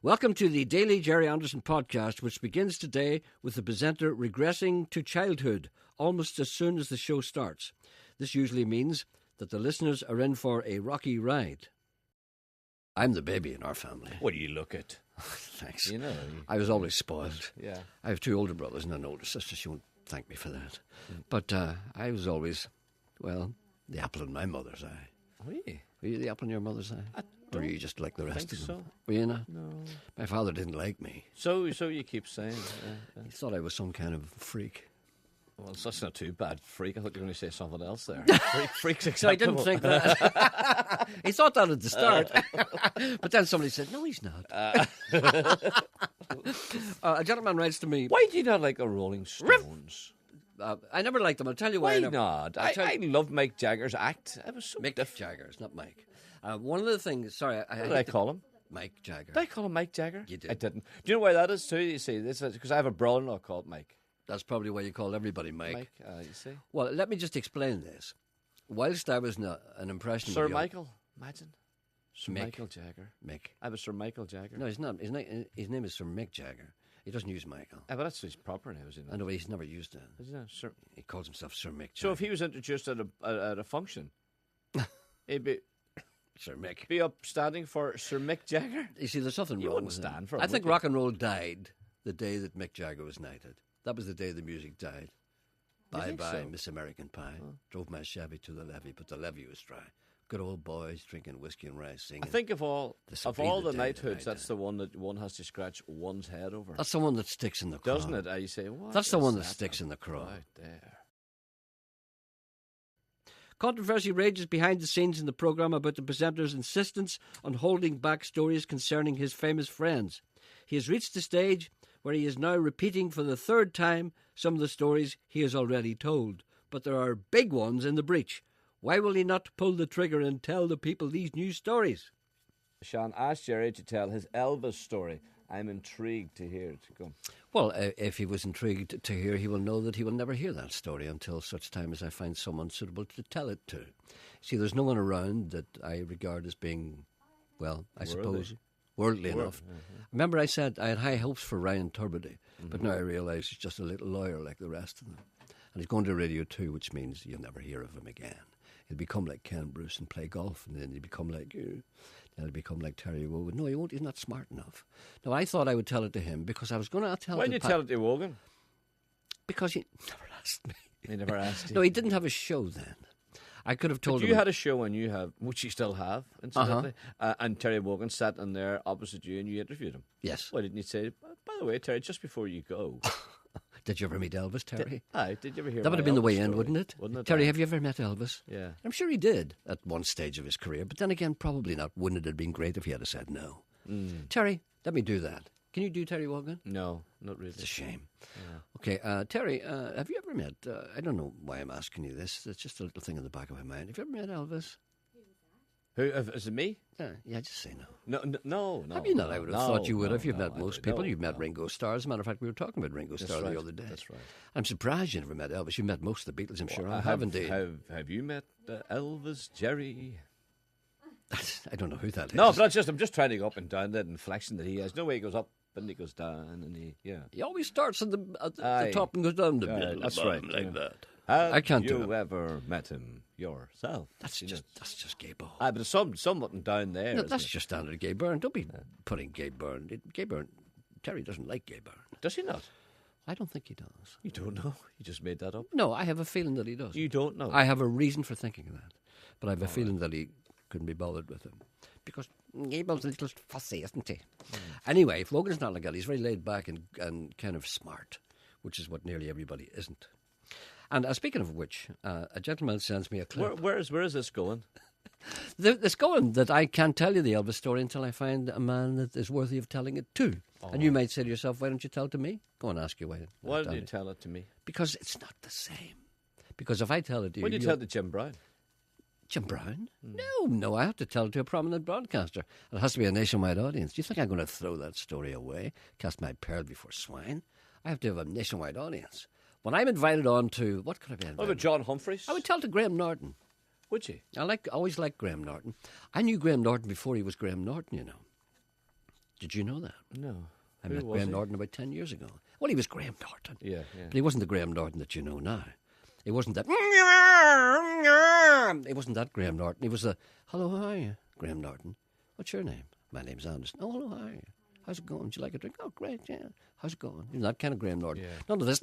Welcome to the Daily Gerry Anderson podcast, which begins today with the presenter regressing to childhood almost as soon as the show starts. This usually means that the listeners are in for a rocky ride. I'm the baby in our family. What do you look at? Thanks. You know. I was always spoiled. Yeah. I have two older brothers and an older sister. She won't thank me for that. But I was always, well, the apple in my mother's eye. Were you? Were you the apple in your mother's eye? Or were you just like the rest think of them? so. Were you not? No. My father didn't like me. So you keep saying. He thought I was some kind of freak. Well, that's not too bad. Freak. I thought you were going to say something else there. Freak's So I acceptable. didn't think that. He thought that at the start. But then somebody said, no, he's not. A gentleman writes to me. Why do you not like the Rolling Stones? I never liked them. I'll tell you why. Why not? I love Mick Jagger's act. It was so Mick different. Jagger, it's not Mike. One of the things, sorry. What did I call him? Mike Jagger. Did I call him Mike Jagger? You did. I didn't. Do you know why that is too? You see, this is because I have a brother-in-law called Mike. That's probably why you call everybody Mike. Mike, you see? Well, let me just explain this. Whilst I was an impression Sir of Michael, imagine. Sir Mick. Michael Jagger. Mick. I was Sir Michael Jagger. No, he's not. His name is Sir Mick Jagger. He doesn't use Michael. But that's his proper name, isn't it? I know, but he's never used it. Isn't it? Sir... He calls himself Sir Mick Jagger. So if he was introduced at a function, he'd Sir Mick. be up standing for Sir Mick Jagger? You see, there's something You wrong wouldn't with stand him. for him, I think would you? rock and roll died the day that Mick Jagger was knighted. That was the day the music died. You think Bye-bye, so? Miss American Pie. Drove my Chevy to the levee, but the levee was dry. Good old boys drinking whiskey and rice, singing. I think of all This will be the the day that knighthoods, I that's the one that one has to scratch one's head over. That's the one that sticks in the craw. Doesn't it? You say, what That's the is one that sticks in the craw. Right there. Controversy rages behind the scenes in the programme about the presenter's insistence on holding back stories concerning his famous friends. He has reached the stage where he is now repeating for the third time some of the stories he has already told. But there are big ones in the breach. Why will he not pull the trigger and tell the people these new stories? Sean asked Jerry to tell his Elvis story. I'm intrigued to hear it. Go. Well, if he was intrigued to hear, he will know that he will never hear that story until such time as I find someone suitable to tell it to. See, there's no one around that I regard as being, well, I suppose, worldly enough. Remember I said I had high hopes for Ryan Tubridy, but now I realise he's just a little lawyer like the rest of them. And he's going to Radio 2, which means you'll never hear of him again. He'll become like Ken Bruce and play golf, and then he'll become like you. Then he'll become like Terry Wogan. No, he won't. He's not smart enough. No, I thought I would tell it to him because I was going to tell Why it did you to tell it to Wogan? Because he never asked me. He never asked you. No, he didn't have a show then. I could have told But him. you had a show and you have, which you still have, incidentally, and Terry Wogan sat in there opposite you and you interviewed him. Yes. Why didn't you say, by the way, Terry, just before you go? Did you ever meet Elvis, Terry? Did you ever hear That would have my been the Elvis way in, story? wouldn't it? Wouldn't it? Terry, have you ever met Elvis? Yeah. I'm sure he did at one stage of his career, but then again, probably not. Wouldn't it have been great if he had said no? Terry, let me do that. Can you do Terry Wogan? No, not really. It's a shame. Okay, Terry, have you ever met, I don't know why I'm asking you this, it's just a little thing in the back of my mind. Have you ever met Elvis? Who, is it me? Yeah, just say no. No. Have you not? I would have thought you would. If you've met I most would- people, no, you've met no. Ringo Starr. As a matter of fact, we were talking about Ringo Starr right, the other day. that's right. I'm surprised you never met Elvis. You met most of the Beatles, I'm sure. I have indeed. Have you met Elvis, Jerry? I don't know who that is. No, but I'm just trying to go up and down that inflection that he has. No way he goes up and he goes down and He always starts at the Aye. top and goes down the middle. that's of right, him like yeah. that. Have I can't do you it. ever met him yourself? That's You know. just Gay Byrne. But there's something down there. No, isn't that's it? just standard Gay Byrne. Don't be putting Gay Byrne. Gay Byrne. Terry doesn't like Gay Byrne. Does he not? I don't think he does. You don't know. You just made that up. No, I have a feeling that he does. You don't know. I have a reason for thinking that, but I have a feeling that he couldn't be bothered with him because Gable's a little fussy, isn't he? Anyway, if Wogan's not like that, he's very laid back and kind of smart, which is what nearly everybody isn't. And speaking of which, a gentleman sends me a clip. Where is this going? It's going that I can't tell you the Elvis story until I find a man that is worthy of telling it to. And you might say to yourself, why don't you tell it to me? Go and ask you why. Why don't you tell it to me? Because it's not the same. Because if I tell it to you... Why don't you tell it to Jim Brown? Jim Brown? No, I have to tell it to a prominent broadcaster. It has to be a nationwide audience. Do you think I'm going to throw that story away, cast my pearl before swine? I have to have a nationwide audience. When I'm invited on to... What could I be invited What about John Humphreys? I would tell it to Graham Norton. Would you? I always liked Graham Norton. I knew Graham Norton before he was Graham Norton, you know. Did you know that? No. I Who met was Graham he? Norton about 10 years ago. Well, he was Graham Norton. Yeah. But he wasn't the Graham Norton that you know now. It wasn't that. It wasn't that Graham Norton. He was the, hello, how are you, Graham Norton? What's your name? My name's Anderson. Oh, hello, how are you? How's it going? Would you like a drink? Oh, great, yeah. How's it going? You know, that kind of Graham Norton. Yeah. None of this.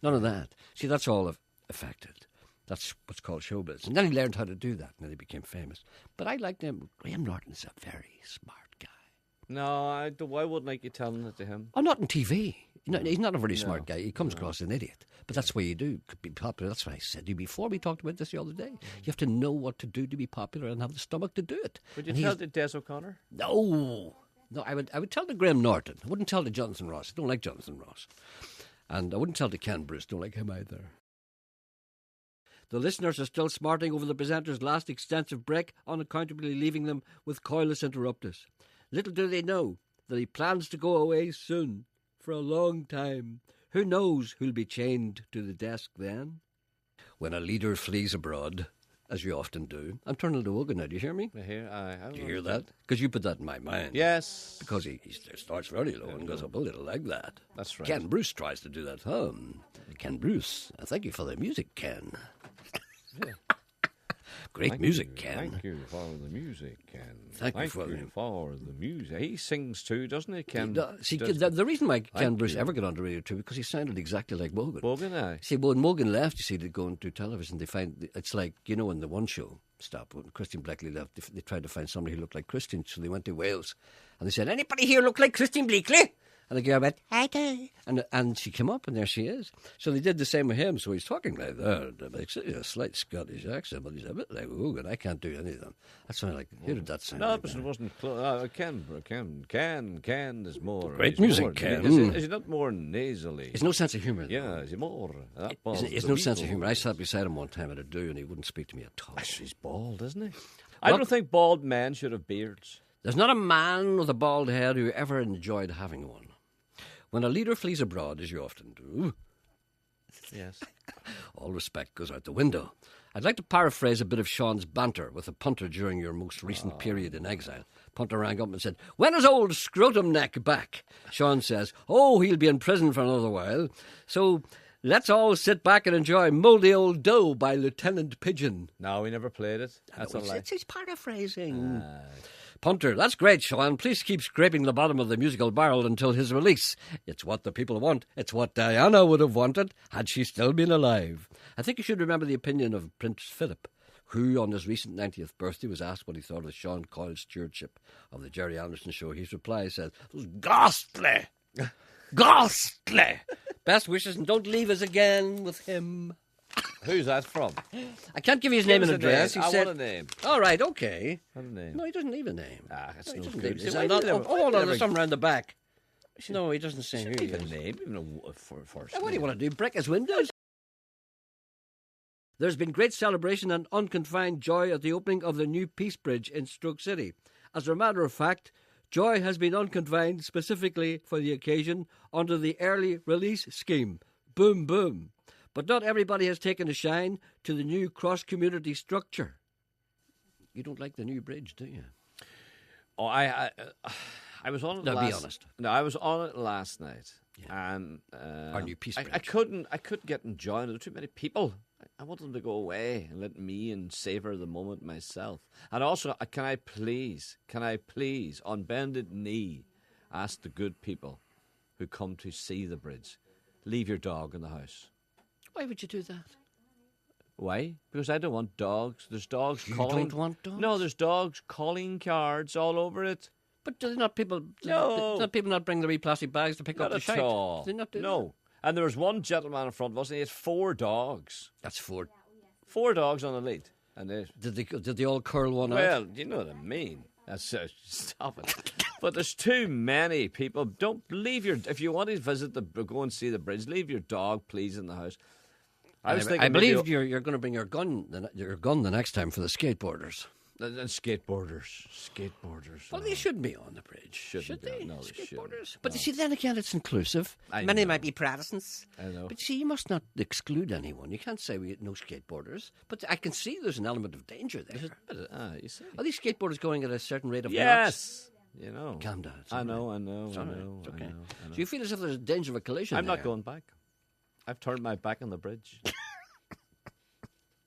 None of that. See, that's all affected. That's what's called showbiz. And then he learned how to do that, and then he became famous. But I liked him. Graham Norton's a very smart guy. No, I wouldn't like you telling it to him. Oh, not on TV. No, he's not a very smart guy. He comes across an idiot. But that's what you do. Could be popular. That's what I said to you before. We talked about this the other day. You have to know what to do to be popular and have the stomach to do it. Would you And tell it to Des O'Connor? No. No, I would tell to Graham Norton. I wouldn't tell to Jonathan Ross. I don't like Jonathan Ross. And I wouldn't tell to Ken Bruce. Don't like him either. The listeners are still smarting over the presenter's last extensive break, unaccountably leaving them with coilless interruptus. Little do they know that he plans to go away soon, for a long time. Who knows who'll be chained to the desk then? When a leader flees abroad, as you often do. I'm turning to Wogan now. Do you hear me? I hear. Do you hear that? Because you put that in my mind. Yes. Because he starts very low and goes up a little like that. That's right. Ken Bruce tries to do that. Ken Bruce, thank you for the music, Ken. Yeah. Great music, Ken. Thank you for the music, Ken. Thank you for the music. He sings too, doesn't he, Ken? See, the reason why Ken Bruce ever got on the radio too, because he sounded exactly like Morgan. Morgan, aye. See, when Morgan left, you see, to go and do television, they find it's like, you know, when the One Show stopped, when Christian Blakely left, they tried to find somebody who looked like Christian, so they went to Wales and they said, "Anybody here look like Christian Blakely?" And the girl went, "I do." And she came up, and there she is. So they did the same with him. So he's talking like that. Makes a slight Scottish accent, but he's a bit like Hogan. I can't do any of them. That's why, like, who did that sound? No, like but that? it wasn't Ken is more. Great he's music, more, Ken. Is he not more nasally? There's no sense of humour. Yeah, is he more? There's no sense of humour. I sat beside him one time at a do, and he wouldn't speak to me at all. He's bald, isn't he? I don't think bald men should have beards. There's not a man with a bald head who ever enjoyed having one. When a leader flees abroad, as you often do, Yes. all respect goes out the window. I'd like to paraphrase a bit of Sean's banter with a punter during your most recent period in exile. Punter rang up and said, "When is old Scrotum Neck back?" Sean says, "Oh, he'll be in prison for another while. So let's all sit back and enjoy Mouldy Old Dough by Lieutenant Pigeon." No, we never played it. That's a lie. It's paraphrasing. Punter, that's great, Sean. Please keep scraping the bottom of the musical barrel until his release. It's what the people want. It's what Diana would have wanted had she still been alive. I think you should remember the opinion of Prince Philip, who on his recent 90th birthday was asked what he thought of Sean Coyle's stewardship of the Jerry Anderson show. His reply said, "It was ghastly. Ghastly. Best wishes, and don't leave us again with him." Who's that from? I can't give you his name and Give us a address. name. He I said, want a name. "All right, okay." What a name. No, he doesn't leave a name. That's No, he no doesn't good. leave. See, Is why that do not- you never- hold on, never- there's something around the back. No, he doesn't say who he Leave a is. name, even for first. What do you want to do? Break his windows? There's been great celebration and unconfined joy at the opening of the new Peace Bridge in Stoke City. As a matter of fact, joy has been unconfined specifically for the occasion under the early release scheme. Boom, boom. But not everybody has taken a shine to the new cross-community structure. You don't like the new bridge, do you? Oh, I was on it. Now, last, be honest. No, I was on it last night, and Our new Peace I Bridge. couldn't get enjoying it. There were too many people. I wanted them to go away and let me and savor the moment myself. And also, can I please, on bended knee, ask the good people who come to see the bridge, leave your dog in the house. Why would you do that? Why? Because I don't want dogs. There's dogs You calling. don't want dogs? No, there's dogs calling cards all over it. But do they not people? No. Do not people not bring the wee plastic bags to pick Not up the at shite? all. Do they not do No. that? And there was one gentleman in front of us, and he had 4 dogs. That's four. 4 dogs on the lead. And they, Did they all curl one out? well, you know what I mean. That's stop it. But there's too many people. Don't leave your. If you want to visit go and see the bridge, leave your dog, please, in the house. I was thinking, I maybe believe you're going to bring your gun the next time for the skateboarders. and skateboarders. Well, they should be on the bridge. Shouldn't should be. they? No, they skateboarders. shouldn't. But you see, then again, it's inclusive. I Many know. might be Protestants. I know. But see, you must not exclude anyone. You can't say we no skateboarders. But I can see there's an element of danger there. You see. Are these skateboarders going at a certain rate of knots? Yes. You know. Calm down. It's I all know, right. I know, It's I all right. know, It's I okay. know, I know. So you feel as if there's a danger of a collision I'm not there. going back. I've turned my back on the bridge.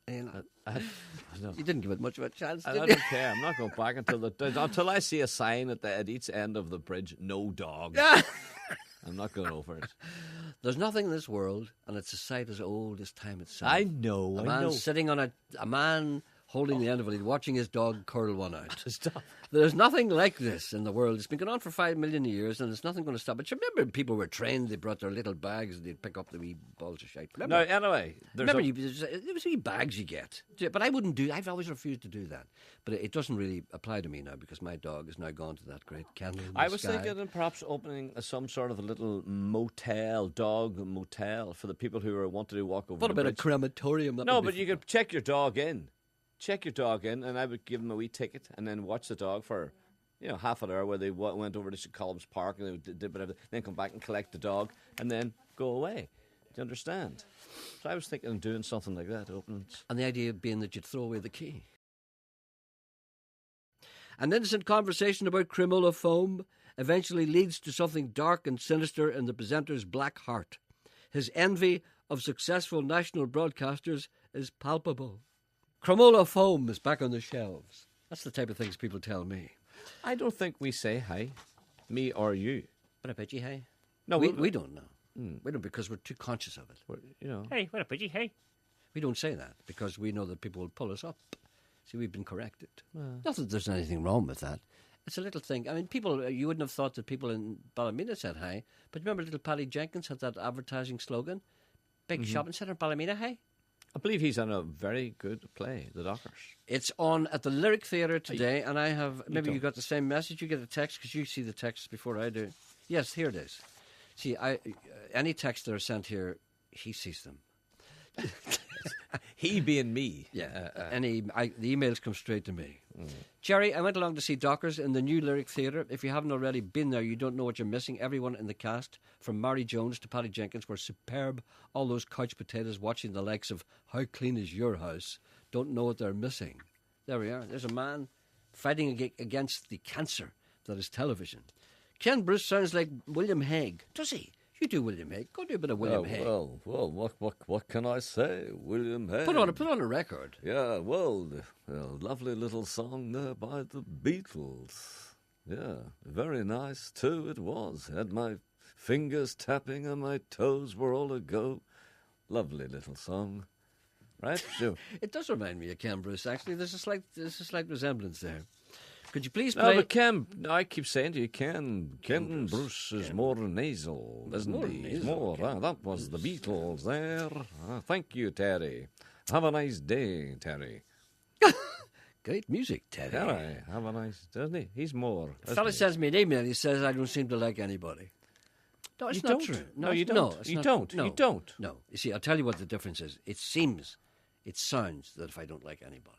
And I know. you didn't give it much of a chance, I did don't you? care. I'm not going back until I see a sign at each end of the bridge. No dog. I'm not going over it. There's nothing in this world, and it's a sight as old as time itself. I know. A I man know. sitting on a man holding the end of it, watching his dog curl one out. Stop. There's nothing like this in the world. It's been going on for 5 million years, and there's nothing going to stop it. You remember people were trained, they brought their little bags, and they'd pick up the wee balls of shite. No, anyway. There was wee bags you get. But I wouldn't do, I've always refused to do that. But it doesn't really apply to me now, because my dog has now gone to that great candle in the I was sky. thinking of perhaps opening some sort of a little dog motel, for the people who want to walk over What the about a bridge. crematorium? That No, would but be you could check your dog in. And I would give them a wee ticket, and then watch the dog for, half an hour, where they went over to St. Columns Park and they did whatever, then come back and collect the dog, and then go away. Do you understand? So I was thinking of doing something like that, opening. And the idea being that you'd throw away the key. An innocent conversation about cremola foam eventually leads to something dark and sinister in the presenter's black heart. His envy of successful national broadcasters is palpable. Cremola foam is back on the shelves. That's the type of things people tell me. I don't think we say hi, me or you. But I bet you, hey. No, we don't know. We don't, because we're too conscious of it. Hey, what a pidgey, hey. We don't say that because we know that people will pull us up. See, we've been corrected. Not that there's anything wrong with that. It's a little thing. I mean, people, you wouldn't have thought that people in Ballymena said hi, but remember little Paddy Jenkins had that advertising slogan? Big shopping centre, Ballymena, hey? I believe he's on a very good play, The Dockers. It's on at the Lyric Theatre today, and I have... Maybe you don't. got the same message. You get a text, because you see the text before I do. Yes, here it is. See, any texts that are sent here, he sees them. He being me. Yeah, the emails come straight to me. Jerry, I went along to see Dockers in the new Lyric Theatre. If you haven't already been there, you don't know what you're missing. Everyone in the cast, from Mary Jones to Paddy Jenkins, were superb. All those couch potatoes watching the likes of How Clean Is Your House don't know what they're missing. There we are. There's a man fighting against the cancer that is television. Ken Bruce sounds like William Hague. Does he? You do William Hague. Go do a bit of William Hague. Well, what can I say? William Hague. Put on a record. Yeah, well, a lovely little song there by the Beatles. Yeah, very nice too it was. Had my fingers tapping and my toes were all a-go. Lovely little song. Right? Sure. It does remind me of Ken Bruce, actually. There's a slight resemblance there. Could you please No, play... but I keep saying to you, Ken Bruce is more nasal, isn't more he? He's nasal, more. Ken That was the Beatles there. Thank you, Terry. Have a nice day, Terry. Great music, Teddy. Terry, have a nice, doesn't he? He's more. A fella sends me an email. He says, I don't seem to like anybody. No, it's You not don't? true. No, you it's- don't. it's You not- don't. No, You don't. No. You see, I'll tell you what the difference is. It sounds that if I don't like anybody.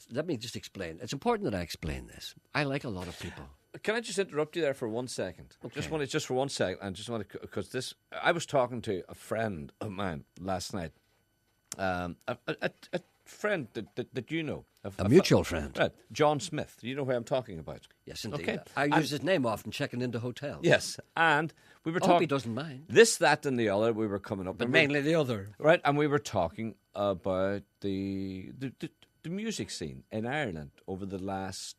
Let me just explain. It's important that I explain this. I like a lot of people. Can I just interrupt you there for 1 second? Okay. Just for 1 second. I just want to, because I was talking to a friend of mine last night. A friend that you know. A mutual friend. Right. John Smith. You know who I'm talking about. Yes, indeed. Okay. I use his name often checking into hotels. Yes. And we were I hope he talking. doesn't mind. This, that, and the other, we were coming up. But and we- mainly the other. Right, and we were talking about the music scene in Ireland over the last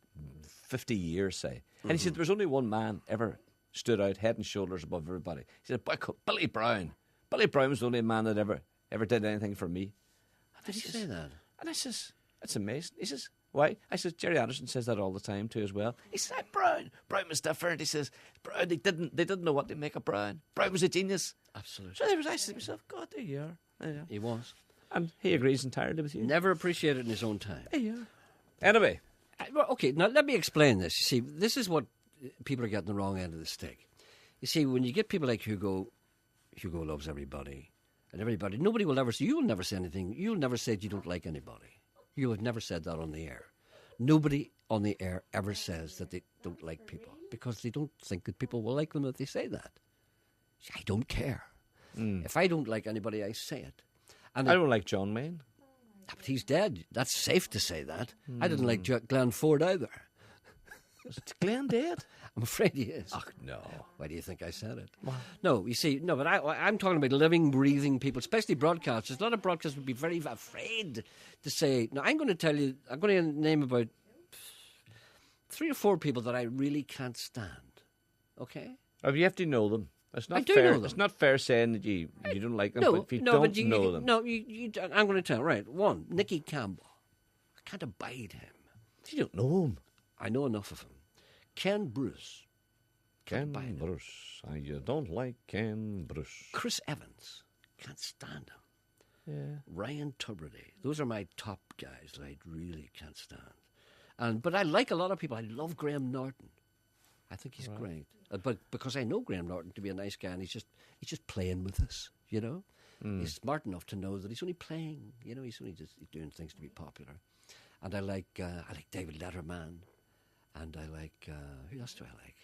50 years, say. And he said there was only one man ever stood out head and shoulders above everybody. He said, Billy Brown. Billy Brown was the only man that ever did anything for me. Did he say that? And I says, that's amazing. He says, why? I says, Jerry Anderson says that all the time too as well. He said, Brown was different. He says, Brown, they didn't know what to make of Brown. Brown was a genius. Absolutely. So I said to myself, God, there you are. There you are. He was. And he agrees entirely with you. Never appreciated in his own time. There you are. Anyway. Well, okay, now let me explain this. You see, this is what people are getting the wrong end of the stick. You see, when you get people like Hugo loves everybody, and everybody, nobody will ever say, you will never say anything, you'll never say that you don't like anybody. You have never said that on the air. Nobody on the air ever says that they don't like people, because they don't think that people will like them if they say that. I don't care. If I don't like anybody, I say it. And I don't like John Wayne. but he's dead. That's safe to say that. I didn't like Glenn Ford either. Is Glenn dead? I'm afraid he is. Oh, no. Why do you think I said it? No, you see, no, but I'm talking about living, breathing people, especially broadcasters. A lot of broadcasters would be very afraid to say, now I'm going to name about 3 or 4 people that I really can't stand. Okay? Oh, you have to know them. It's not I do fair. know them. It's not fair saying that you don't like them, No, but if you no, don't but know them. No, I'm going to tell. Right, 1, Nicky Campbell. I can't abide him. You don't know him. I know enough of him. Ken Bruce. Ken Biden. Bruce. You don't like Ken Bruce. Chris Evans. Can't stand him. Yeah. Ryan Tubridy. Those are my top guys that I really can't stand. But I like a lot of people. I love Graham Norton. I think he's great. But because I know Graham Norton to be a nice guy, and he's just playing with us, you know. He's smart enough to know that he's only playing. You know, he's only just doing things to be popular. And I like David Letterman, and I like who else do I like?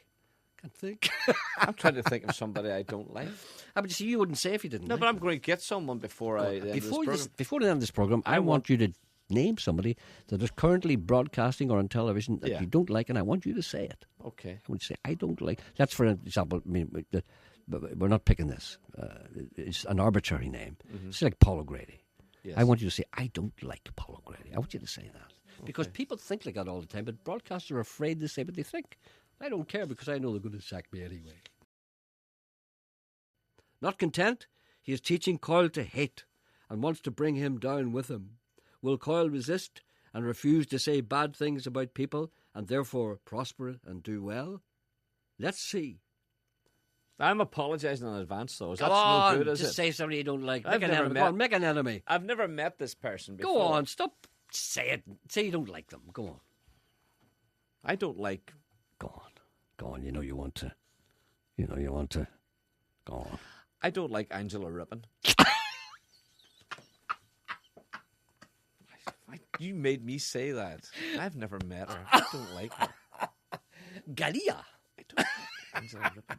Can't think. I'm trying to think of somebody I don't like. But you see, you wouldn't say if you didn't. No, like but I'm them. going to get someone before I end this program. Before the end of this program, I want you to name somebody that is currently broadcasting or on television that you don't like, and I want you to say it. Okay. I want you to say, I don't like. That's for example. I mean, we're not picking this. It's an arbitrary name. It's like Paul O'Grady. Yes. I want you to say, I don't like Paul O'Grady. I want you to say that. Because people think like that all the time, but broadcasters are afraid to say what they think. I don't care because I know they're going to sack me anyway. Not content, he is teaching Coyle to hate and wants to bring him down with him. Will Coyle resist and refuse to say bad things about people and therefore prosper and do well? Let's see. I'm apologising in advance, though. Come That's on, no good, is just it? say somebody you don't like. I've Make an never enemy. met- Go on, make an enemy. I've never met this person before. Go on, stop. Say it. Say you don't like them. Go on. I don't like... Go on. Go on. You know you want to. You know you want to. Go on. I don't like Angela Rippon. You made me say that. I've never met her. I don't like her. Galia. I don't like Angela Rippon.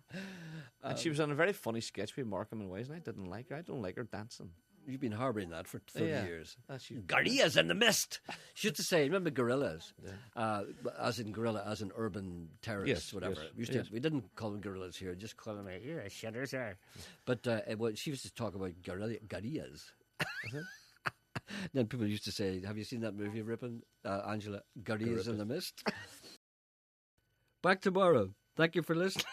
And she was on a very funny sketch with Markham and Wise, and I didn't like her. I don't like her dancing. You've been harbouring that for 30 Yeah. years. She's- Gorillas in the mist. She used to say, remember gorillas? As in gorilla, as in urban terrorists, Yes, whatever. yes, We didn't call them gorillas here, just call them, yeah, shitters there. But she used to talk about gorillas. Then people used to say, have you seen that movie, Rippon? Angela, Gorillas in the Mist? Back tomorrow. Thank you for listening.